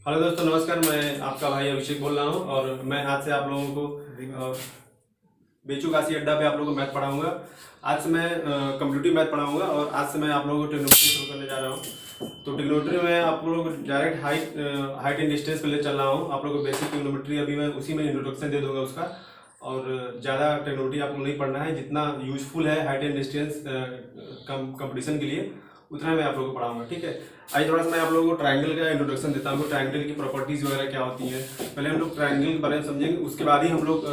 Hello दोस्तों, नमस्कार। मैं आपका भाई अभिषेक बोल रहा हूँ और मैं आज से आप लोगों को बेचूकासी अड्डा पे आप लोगों को मैथ पढ़ाऊंगा। आज से मैं कंप्यूटिव मैथ पढ़ाऊंगा और आज से मैं आप लोगों को ट्रिग्नोमेट्री शुरू करने जा रहा हूँ। तो ट्रिग्नोमेट्री में आप लोगों को डायरेक्ट हाइट एंड डिस्टेंस पे ले चल रहा हूँ। आप लोगों को बेसिक ट्रिग्नोमेट्री अभी मैं उसी में इंट्रोडक्शन दे दूंगा उसका। और ज़्यादा ट्रिग्नोमेट्री आपको नहीं पढ़ना है, जितना यूजफुल है हाइट एंड डिस्टेंस कंपटीशन के लिए उतना मैं आप लोगों को पढ़ाऊंगा। ठीक है, आइए थोड़ा सा मैं आप लोगों को ट्रायंगल का इंट्रोडक्शन देता हूँ। ट्रायंगल की प्रॉपर्टीज वगैरह क्या होती हैं, पहले हम लोग ट्रायंगल के बारे में समझेंगे, उसके बाद ही हम लोग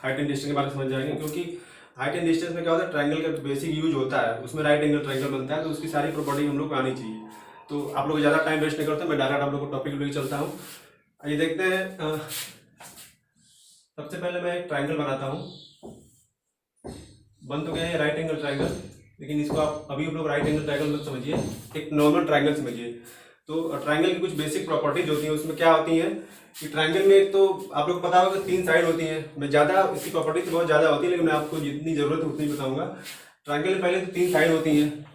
हाइट एंड डिस्टेंस के बारे में समझ जाएंगे। क्योंकि हाइट एंड डिस्टेंस में क्या होता है, ट्रायंगल का बेसिक यूज होता है, उसमें राइट एंगल ट्रायंगल बनता है, तो उसकी सारी प्रॉपर्टी हम लोग को आनी चाहिए। तो आप लोग ज़्यादा टाइम वेस्ट नहीं करते, मैं डायरेक्ट आप लोग को टॉपिक लेके चलता हूँ। आइए देखते हैं। सबसे पहले मैं एक ट्रायंगल बनाता हूँ। बन तो गया है राइट एंगल ट्रायंगल, लेकिन इसको आप अभी हम लोग राइट एंगल ट्रायंगल मत समझिए, एक नॉर्मल ट्रायंगल समझिए। तो ट्रायंगल की कुछ बेसिक प्रॉपर्टीज होती हैं, उसमें क्या होती हैं कि ट्रायंगल में एक तो आप लोग को पता होगा 3 साइड होती हैं। मैं ज़्यादा इसकी प्रॉपर्टीज बहुत ज़्यादा होती है, लेकिन मैं आपको जितनी ज़रूरत है उतनी बताऊंगा। ट्रायंगल में पहले तो 3 साइड होती हैं।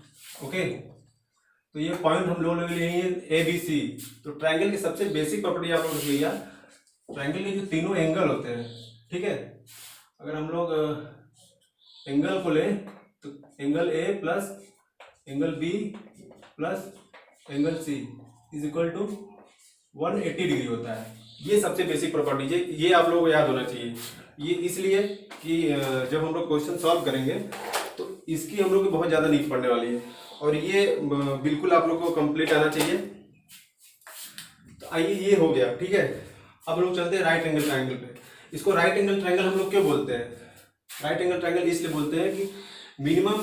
ओके, तो ये पॉइंट हम लोग लिए हैं ABC। तो ट्रायंगल की सबसे बेसिक प्रॉपर्टी आप लोग लिया, ट्रायंगल के जो तीनों एंगल होते हैं, ठीक है, अगर हम लोग एंगल को लें तो angle A plus angle B plus angle C is equal to 180 degree होता है। ये सबसे बेसिक प्रॉपर्टीज है, ये आप लोगों को याद होना चाहिए। ये इसलिए कि जब हम लोग क्वेश्चन सॉल्व करेंगे तो इसकी हम लोग को बहुत ज़्यादा नीड पड़ने वाली है, और ये बिल्कुल आप लोग को कंप्लीट आना चाहिए। तो आइए, ये हो गया, ठीक है। अब लोग चलते हैं राइट एंगल ट्रायंगल पे। इसको राइट एंगल ट्रायंगल हम लोग क्यों बोलते हैं? राइट एंगल ट्रायंगल इसलिए बोलते हैं कि मिनिमम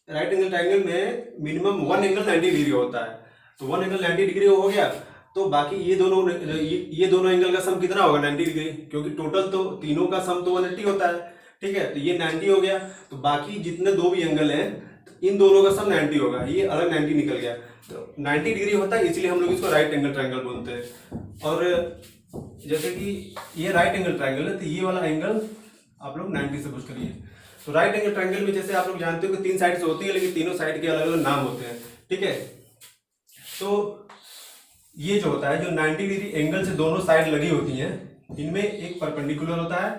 राइट एंगल ट्रायंगल में मिनिमम 1 एंगल 90 डिग्री होता है। तो 1 एंगल 90 डिग्री हो गया, तो बाकी ये दोनों एंगल का सम कितना होगा? 90 डिग्री, क्योंकि टोटल तो तीनों का सम तो 180 होता है। ठीक है, तो ये 90 हो गया, तो बाकी जितने दो भी एंगल हैं इन दोनों का सम 90 होगा। ये अलग 90 निकल गया, तो 90 डिग्री होता है, इसलिए हम लोग इसको राइट एंगल ट्रायंगल बोलते हैं। और जैसे कि ये राइट एंगल ट्रायंगल है, तो ये वाला एंगल आप लोग 90 से पुश करिए। तो राइट एंगल ट्रायंगल में जैसे आप लोग जानते हो कि 3 साइड होती है, लेकिन तीनों साइड के अलग अलग नाम होते हैं। ठीक है, तो ये जो होता है, जो 90 डिग्री एंगल से दोनों साइड लगी होती हैं, इनमें एक परपेंडिकुलर होता है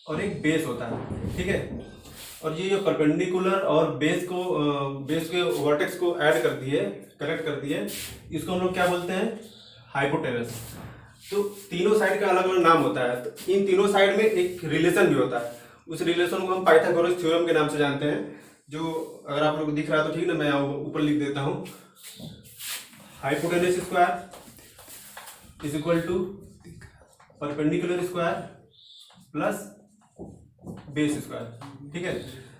और एक बेस होता है। ठीक है, और ये जो परपेंडिकुलर और बेस के वर्टेक्स को ऐड करती है, करेक्ट करती है, इसको हम लोग क्या बोलते हैं? हाइपोटेनस। तो तीनों साइड का अलग अलग नाम होता है, तो इन तीनों साइड में एक रिलेशन भी होता है। उस रिलेशन को हम पाइथागोरस थ्योरम के नाम से जानते हैं, जो अगर आप लोग को दिख रहा है तो ठीक ना, मैं ऊपर लिख देता हूँ। Hypotenuse square is equal to perpendicular square plus base square. ठीक है,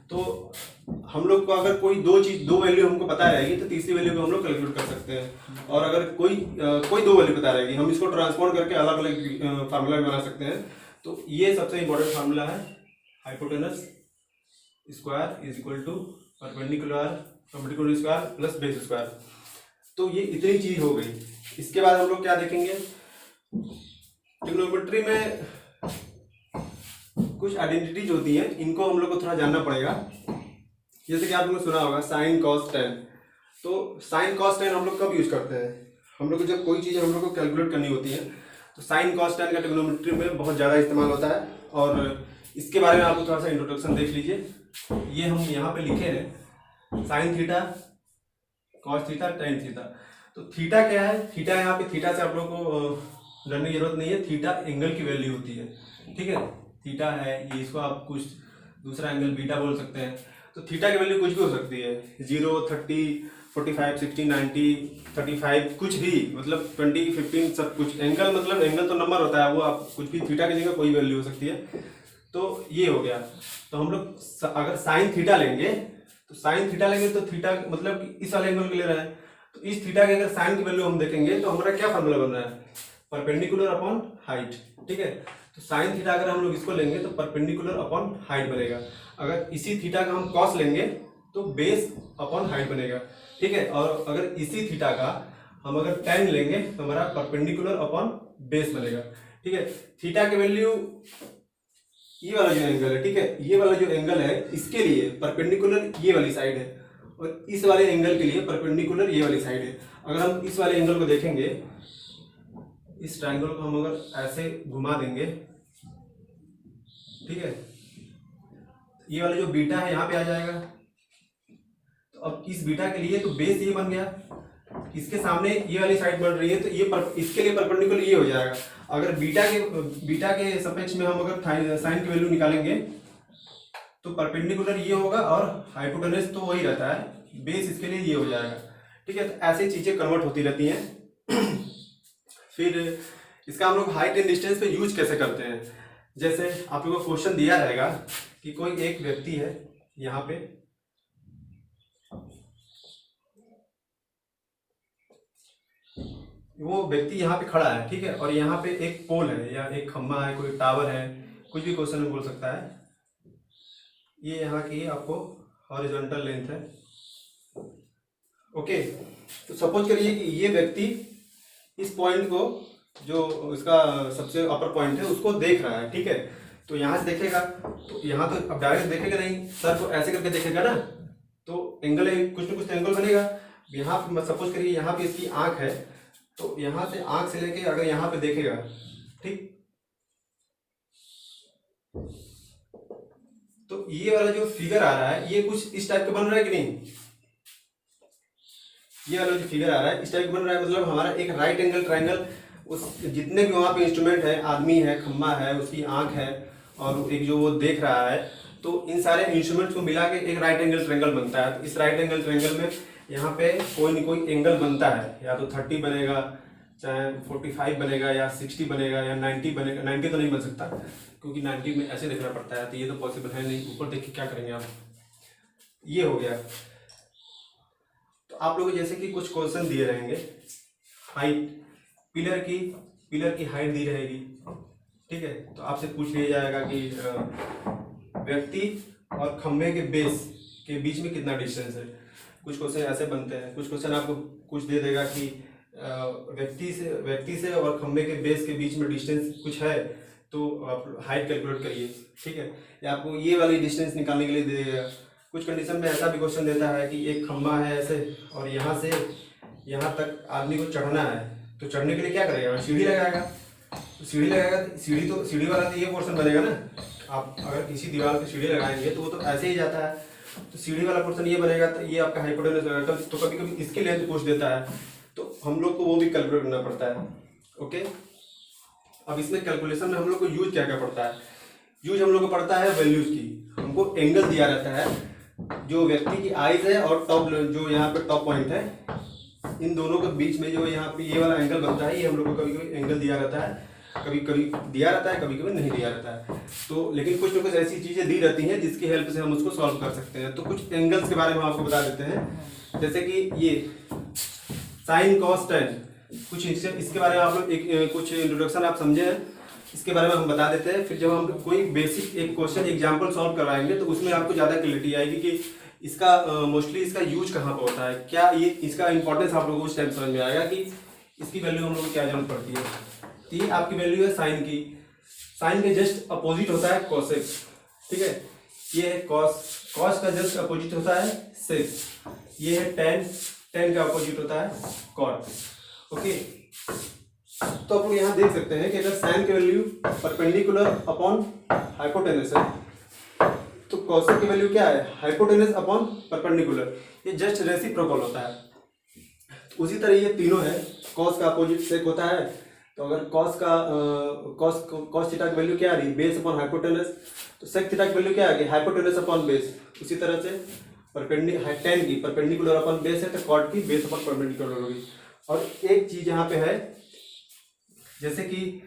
तो हम लोग को अगर कोई दो वैल्यू हमको पता रहेगी, तो तीसरी वैल्यू को हम लोग कैलकुलेट कर सकते हैं। और अगर कोई दो वैल्यू पता रहेगी, हम इसको ट्रांसफॉर्म करके अलग अलग फार्मूला बना सकते हैं। तो ये सबसे इंपॉर्टेंट फार्मूला है, hypotenuse square is equal to perpendicular square plus base square. तो ये इतनी चीज हो गई। इसके बाद हम लोग क्या देखेंगे? ट्रिग्नोमेट्री में कुछ आइडेंटिटीज होती हैं, इनको हम लोग को थोड़ा जानना पड़ेगा। जैसे कि आप लोगों ने सुना होगा साइन कॉस टेन। तो साइन कॉस टेन हम लोग कब यूज करते हैं? हम लोग को जब कोई चीज़ हम लोग को कैलकुलेट करनी होती है, तो साइन कॉस टेन का ट्रिग्नोमेट्री में बहुत ज़्यादा इस्तेमाल होता है। और इसके बारे में आप लोग थोड़ा सा इंट्रोडक्शन देख लीजिए। ये हम यहाँ पे लिखे हैं sine theta, cos theta, tan theta. तो थीटा क्या है? थीटा यहाँ पे, थीटा से आप लोग को डरने की जरूरत नहीं है। थीटा एंगल की वैल्यू होती है। ठीक है, थीटा है ये, इसको आप कुछ दूसरा एंगल बीटा बोल सकते हैं। तो थीटा की वैल्यू कुछ भी हो सकती है, 0, 30, 45, 60, 90, 35, कुछ भी, मतलब 20, 15, सब कुछ। एंगल मतलब एंगल तो नंबर होता है, वो आप कुछ भी थीटा की जगह कोई वैल्यू हो सकती है। तो ये हो गया। तो हम लोग अगर साइन थीटा लेंगे, तो साइन थीटा लेंगे तो थीटा मतलब कि इस वाले एंगल को ले रहा है। तो इस थीटा के अगर साइन की वैल्यू हम देखेंगे, तो हमारा क्या फॉर्मूला बन रहा है? Perpendicular upon height. ठीक है, तो साइन थीटा अगर हम लोग इसको लेंगे तो परपेंडिकुलर अपॉन हाइट बनेगा। अगर इसी थीटा का हम कॉस लेंगे तो बेस अपॉन हाइट बनेगा। ठीक है, और अगर इसी थीटा का हम अगर टेन लेंगे तो हमारा परपेंडिकुलर अपॉन बेस बनेगा। ठीक है, थीटा की वैल्यू, ये वाला जो एंगल है, ठीक है, ये वाला जो एंगल है, इसके लिए परपेंडिकुलर ये वाली साइड है, और इस वाले एंगल के लिए परपेंडिकुलर ये वाली साइड है। अगर हम इस वाले एंगल को देखेंगे, इस ट्रायंगल को हम अगर ऐसे घुमा देंगे, ठीक है, ये वाला जो बीटा है यहाँ पे आ जाएगा। तो अब इस बीटा के लिए तो बेस ये बन गया, इसके सामने ये वाली साइड बन रही है तो ये इसके लिए परपेंडिकुलर ये हो जाएगा। अगर बीटा के सापेक्ष में हम अगर साइन की वैल्यू निकालेंगे तो परपेंडिकुलर ये होगा और हाइपोटेनस तो वही रहता है, बेस इसके लिए ये हो जाएगा। ठीक है, तो ऐसी चीजें कन्वर्ट होती रहती हैं। फिर इसका हम लोग हाइट एंड डिस्टेंस पे यूज कैसे करते हैं। जैसे आप लोगों को क्वेश्चन दिया रहेगा कि कोई एक व्यक्ति है यहाँ पे, वो व्यक्ति यहाँ पे खड़ा है, ठीक है, और यहाँ पे एक पोल है या एक खम्भा है, कोई टावर है, कुछ भी क्वेश्चन में बोल सकता है। ये यहाँ की आपको हॉरिजॉन्टल लेंथ है। ओके, तो सपोज करिए कि ये व्यक्ति इस पॉइंट को, जो इसका सबसे अपर पॉइंट है, उसको देख रहा है। ठीक है, तो यहाँ से देखेगा तो यहाँ तो अब डायरेक्ट देखेगा नहीं, सर को ऐसे करके देखेगा ना, तो एंगल कुछ ना कुछ एंगल बनेगा। यहाँ पे सपोज करिए यहाँ पे इसकी आंख है, तो यहाँ से आंख से लेके अगर यहाँ पे देखेगा, ठीक, तो ये वाला जो फिगर आ रहा है ये कुछ इस टाइप का बन रहा है कि नहीं। ये वाला जो फिगर आ रहा है इस टाइप का बन रहा है, मतलब हमारा एक राइट एंगल ट्रायंगल, उस जितने भी वहाँ पे इंस्ट्रूमेंट है, आदमी है, खम्मा है, उसकी आंख है और एक जो वो देख रहा है, तो इन सारे इंस्ट्रूमेंट्स को मिला के एक राइट एंगल ट्रायंगल बनता है। तो इस राइट एंगल ट्रायंगल में यहाँ पे कोई न कोई एंगल बनता है, या तो 30 बनेगा, चाहे 45 बनेगा, या 60 बनेगा, या 90 बनेगा। 90 तो नहीं बन सकता क्योंकि 90 में ऐसे देखना पड़ता है, तो ये तो पॉसिबल है नहीं। ऊपर देख के क्या करेंगे आप। ये हो गया। तो आप लोग जैसे कि कुछ क्वेश्चन दिए रहेंगे, हाइट, पिलर की हाइट दी रहेगी, ठीक है, तो आपसे पूछ लिया जाएगा कि व्यक्ति और खंभे के बेस के बीच में कितना डिस्टेंस है। कुछ क्वेश्चन ऐसे बनते हैं। कुछ क्वेश्चन आपको कुछ दे देगा कि व्यक्ति से और खंभे के बेस के बीच में डिस्टेंस कुछ है, तो आप हाइट कैलकुलेट करिए, ठीक है, या आपको ये वाली डिस्टेंस निकालने के लिए दे देगा। कुछ कंडीशन में ऐसा भी क्वेश्चन देता है कि एक खंभा है ऐसे और यहाँ से यहाँ तक आदमी को चढ़ना है, तो चढ़ने के लिए क्या करेगा, सीढ़ी लगाएगा। तो सीढ़ी लगाएगा तो सीढ़ी वाला तो ये पोर्शन बनेगा ना। आप अगर किसी दीवार पे सीढ़ी लगाएंगे तो वो तो ऐसे ही जाता है, तो सीढ़ी वाला पोर्शन ये बनेगा, तो ये आपका हाइपोटेनस रहेगा। तो कभी कभी इसके लेंथ पूछ देता है, तो हम लोग को वो भी कैलकुलेट करना पड़ता है। ओके, अब इसमें कैलकुलेशन में हम लोग को यूज क्या क्या पड़ता है। यूज हम लोग को पड़ता है वैल्यूज की। हमको एंगल दिया रहता है, जो व्यक्ति की आईज है और टॉप, जो यहाँ पे टॉप पॉइंट है, इन दोनों के बीच में जो यहाँ पे ये वाला एंगल बनता है, ये हम लोग को कभी कभी एंगल दिया रहता है, कभी कभी दिया रहता है, कभी कभी नहीं दिया रहता है। तो लेकिन कुछ ना कुछ ऐसी चीजें दी रहती हैं जिसकी हेल्प से हम उसको सॉल्व कर सकते हैं। तो कुछ एंगल्स के बारे में आपको बता देते हैं, जैसे कि ये साइन कॉस टेन, कुछ इसके बारे में आप लोग कुछ इंट्रोडक्शन आप समझे हैं, इसके बारे में हम बता देते हैं। फिर जब हम कोई बेसिक एक क्वेश्चन एग्जाम्पल सॉल्व करवाएंगे तो उसमें आपको ज़्यादा क्लैरिटी आएगी कि इसका मोस्टली इसका यूज कहाँ पर होता है, क्या ये इसका इंपॉर्टेंस आप लोगों को उस टाइम समझ में आएगा कि इसकी वैल्यू हम लोग को क्या जरूरत पड़ती है। तो ये आपकी वैल्यू है साइन की। साइन के जस्ट अपोजिट होता है कोसेक, ठीक है, ये है कॉस, कॉस का जस्ट अपोजिट होता है सेक, ये है टेन, टेन का अपोजिट होता है कॉट। ओके, तो आप लोग यहाँ देख सकते हैं कि अगर साइन की वैल्यू परपेंडिकुलर अपॉन हाइपोटेनस है, तो कॉसेक की वैल्यू क्या है, हाइपोटेनस अपॉन परपेंडिकुलर, ये जस्ट रेसिप्रोकल होता है। तो उसी तरह ये तीनों है, कॉस का अपोजिट सेक होता है, तो अगर कॉस थीटा की वैल्यू क्या आ रही है, बेस अपॉन हाइपोटेनस, तो सेक थीटा की वैल्यू क्या आ गई, हाइपोटेनस अपॉन बेस। उसी तरह से टेन की परपेंडिकुलर अपॉन बेस है, तो कॉट की बेस अपॉन परपेंडिकुलर होगी। और एक चीज यहाँ पे है, जैसे कि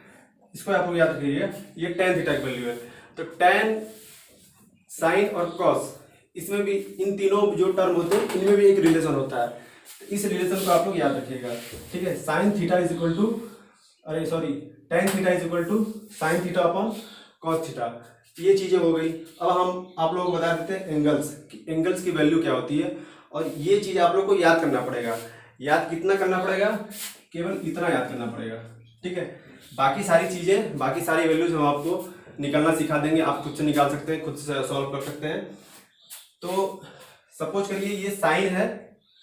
इसको आप लोग याद रखिएगा, ये टेन थीटा की वैल्यू है, तो टेन, साइन और कॉस, इसमें भी इन तीनों जो टर्म होते हैं इनमें भी एक रिलेशन होता है। तो इस रिलेशन को आप लोग याद रखिएगा, ठीक है। Sine theta is equal to, tan theta is equal to sine theta upon cos theta, ये चीजें हो गई। अब हम आप लोगों को बता देते हैं एंगल्स की वैल्यू क्या होती है, और ये चीज आप लोग को याद करना पड़ेगा। याद कितना करना पड़ेगा, केवल इतना याद करना पड़ेगा, ठीक है। बाकी सारी चीजें, बाकी सारी वैल्यूज हम आपको निकालना सिखा देंगे, आप खुद से निकाल सकते हैं, खुद से सॉल्व कर सकते हैं। तो सपोज करिए ये साइन है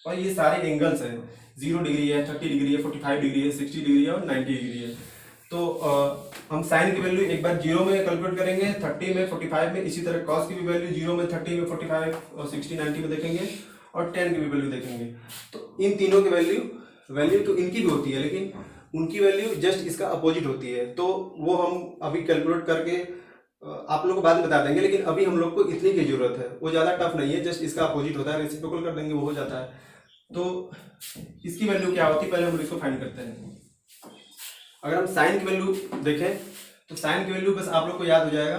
और ये सारे एंगल्स हैं, 0 डिग्री है, 30 डिग्री है, 45 डिग्री है, 60 डिग्री है और 90 डिग्री है। तो हम साइन की वैल्यू एक बार 0 में कैलकुलेट करेंगे, 30 में, 45 में, इसी तरह कॉस की भी वैल्यू 0 में, 30 में, 45 और 60, 90 में देखेंगे और tan की भी वैल्यू देखेंगे। तो इन तीनों की वैल्यू तो इनकी भी होती है, लेकिन उनकी वैल्यू जस्ट इसका अपोजिट होती है। तो वो हम अभी कैलकुलेट करके आप लोग को बाद में बता देंगे, लेकिन अभी हम लोग को इतनी की जरूरत है, वो ज़्यादा टफ नहीं है, जस्ट इसका अपोजिट होता है, रेसिप्रोकल कर देंगे वो हो जाता है। तो इसकी वैल्यू क्या होती है, पहले हम इसको फाइंड करते हैं। अगर हम साइन की वैल्यू देखें तो साइन की वैल्यू बस आप लोग को याद हो जाएगा,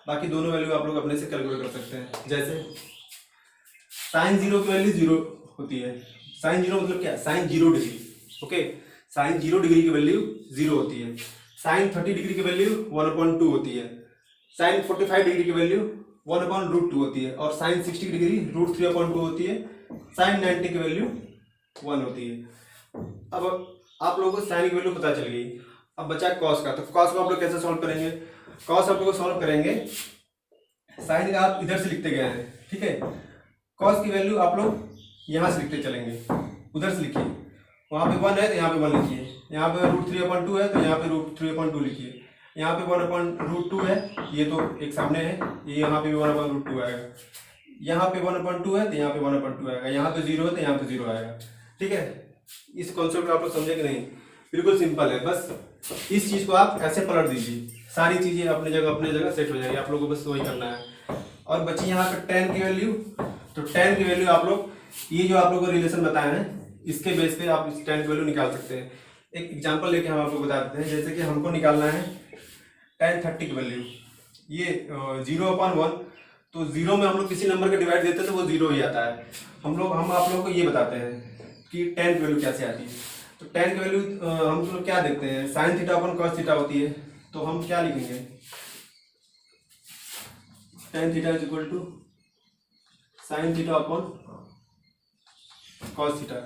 बाकी दोनों वैल्यू आप लोग अपने से कैलकुलेट कर सकते हैं। जैसे साइन 0 की वैल्यू 0 होती है, साइन 0 मतलब क्या, sine 0 degree, okay, sine 0 degree की वैल्यू 0 होती है। साइन 30 डिग्री की वैल्यू 1/2 होती है। साइन 45 डिग्री की वैल्यू 1/√2 होती है और साइन 60 डिग्री √3/2 होती है। साइन 90 की वैल्यू 1 होती है। अब आप लोगों को साइन की वैल्यू पता चल गई, अब बचा कॉस का। तो कॉस को आप लोग कैसे सॉल्व करेंगे, कॉस आप लोग सॉल्व करेंगे, साइन का आप इधर से लिखते गए हैं, ठीक है। कॉस की वैल्यू आप लोग यहाँ से लिखते चलेंगे, उधर से लिखिए, वहाँ पे 1 है तो यहाँ पे 1 लिखिए, यहाँ पे √3/2 है तो यहाँ पे √3/2 लिखिए, यहाँ पे 1/√2 है, ये तो एक सामने है, ये यहाँ पे भी 1/√2 आएगा, यहाँ पे 1/2 है तो यहाँ पे 1/2 आएगा, यहाँ पे 0 है तो यहाँ पे 0 आएगा, ठीक है। इस कॉन्सेप्ट को आप लोग समझे कि नहीं, बिल्कुल सिंपल है, बस इस चीज़ को आप ऐसे पलट दीजिए, सारी चीज़ें अपनी जगह सेट हो जाएगी, आप लोगों को बस वही करना है। और बची यहाँ पे tan की वैल्यू, तो tan की वैल्यू आप लोग ये जो आप लोग को रिलेशन बताए हैं इसके बेस पे आप इस tan की वैल्यू निकाल सकते हैं। एक एग्जांपल लेके हम आपको बता देते हैं, जैसे कि हमको निकालना है tan 30 की वैल्यू, ये 0/1, तो 0 में हम लोग किसी नंबर का डिवाइड देते हैं तो वो 0 ही आता है। हम आप लोगों को ये बताते हैं कि tan की वैल्यू कैसे आती है। तो tan की वैल्यू हम लोग क्या देखते हैं, sine theta upon cos theta होती है, तो हम क्या लिखेंगे, tan theta is equal to sine theta upon cos theta.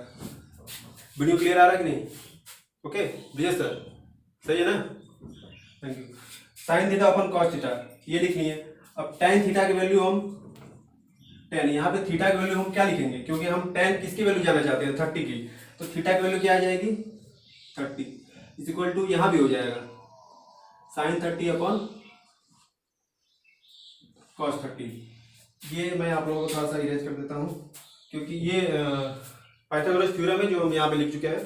Video clear आ रहा है कि नहीं, ओके विजय सर, सही है ना, thank you. Sign theta upon cos theta ये लिखनी है। अब tan थीटा की वैल्यू हम tan, यहाँ पे थीटा की वैल्यू हम क्या लिखेंगे, क्योंकि हम tan किसकी वैल्यू जाना चाहते हैं, 30 की, तो थीटा की वैल्यू क्या आ जाएगी 30 इज इक्वल टू, यहाँ भी हो जाएगा साइन 30 अपन कॉस 30। ये मैं आप लोगों को थोड़ा सा इरेज कर देता हूँ, क्योंकि ये पाइथागोरस थ्योरम है जो हम यहाँ पे लिख चुके हैं,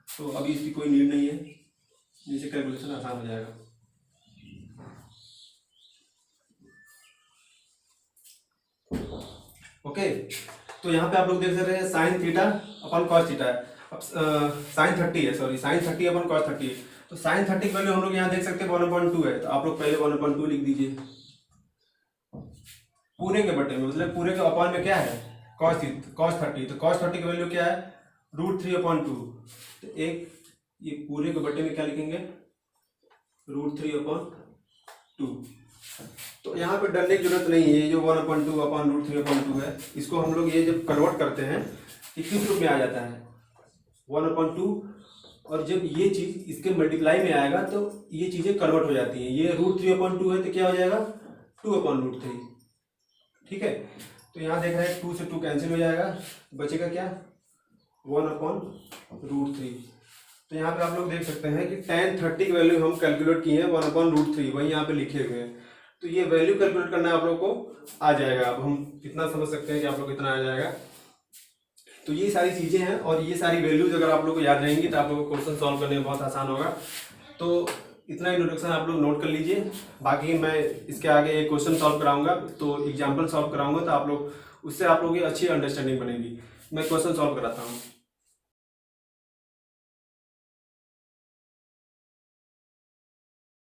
तो अभी इसकी कोई नीड नहीं है, जिससे कैलकुलेशन आसान हो जाएगा। ओके, तो यहाँ पे आप लोग देख सकते हैं sine theta upon cos theta है। अब साइन 30 है, सॉरी साइन 30 अपन कॉस 30 है, तो साइन 30 की वैल्यू हम लोग यहाँ देख सकते हैं 1/2 है, तो आप लोग पहले 1/2 लिख दीजिए पूरे के बटे में, मतलब पूरे के अपॉन में क्या है कॉस 30, तो कॉस 30 की वैल्यू क्या है √3/2, तो एक ये पूरे के बटे में क्या लिखेंगे √3/2। तो यहाँ पे डरने की जरूरत नहीं है, ये जो 1/2 अपॉन √3/2 है, इसको हम लोग ये जब कन्वर्ट करते हैं ये किस रूप में आ जाता है 1/2, और जब ये चीज इसके मल्टीप्लाई में आएगा तो ये चीजें कन्वर्ट हो जाती हैं। ये √3/2 है तो क्या हो जाएगा 2/√3, ठीक है। तो यहाँ देख रहे हैं 2 से 2 कैंसिल हो जाएगा, बचेगा क्या 1/√3। तो यहाँ पे आप लोग देख सकते हैं कि tan 30 की वैल्यू हम कैलकुलेट किए हैं 1/√3, वही यहाँ पे लिखे हुए हैं। तो ये वैल्यू कैलकुलेट करना आप लोग को आ जाएगा। अब हम कितना समझ सकते हैं कि आप लोग कितना आ जाएगा। तो ये सारी चीज़ें हैं और ये सारी वैल्यूज अगर आप लोग को याद रहेंगी तो आप लोग को क्वेश्चन सॉल्व करने में बहुत आसान होगा। तो इतना इंट्रोडक्शन आप लोग नोट कर लीजिए, बाकी मैं इसके आगे एक क्वेश्चन सॉल्व कराऊंगा, तो एग्जाम्पल सॉल्व कराऊंगा, तो आप लोग उससे आप लोगों की अच्छी अंडरस्टैंडिंग बनेगी। मैं क्वेश्चन सॉल्व कराता हूँ।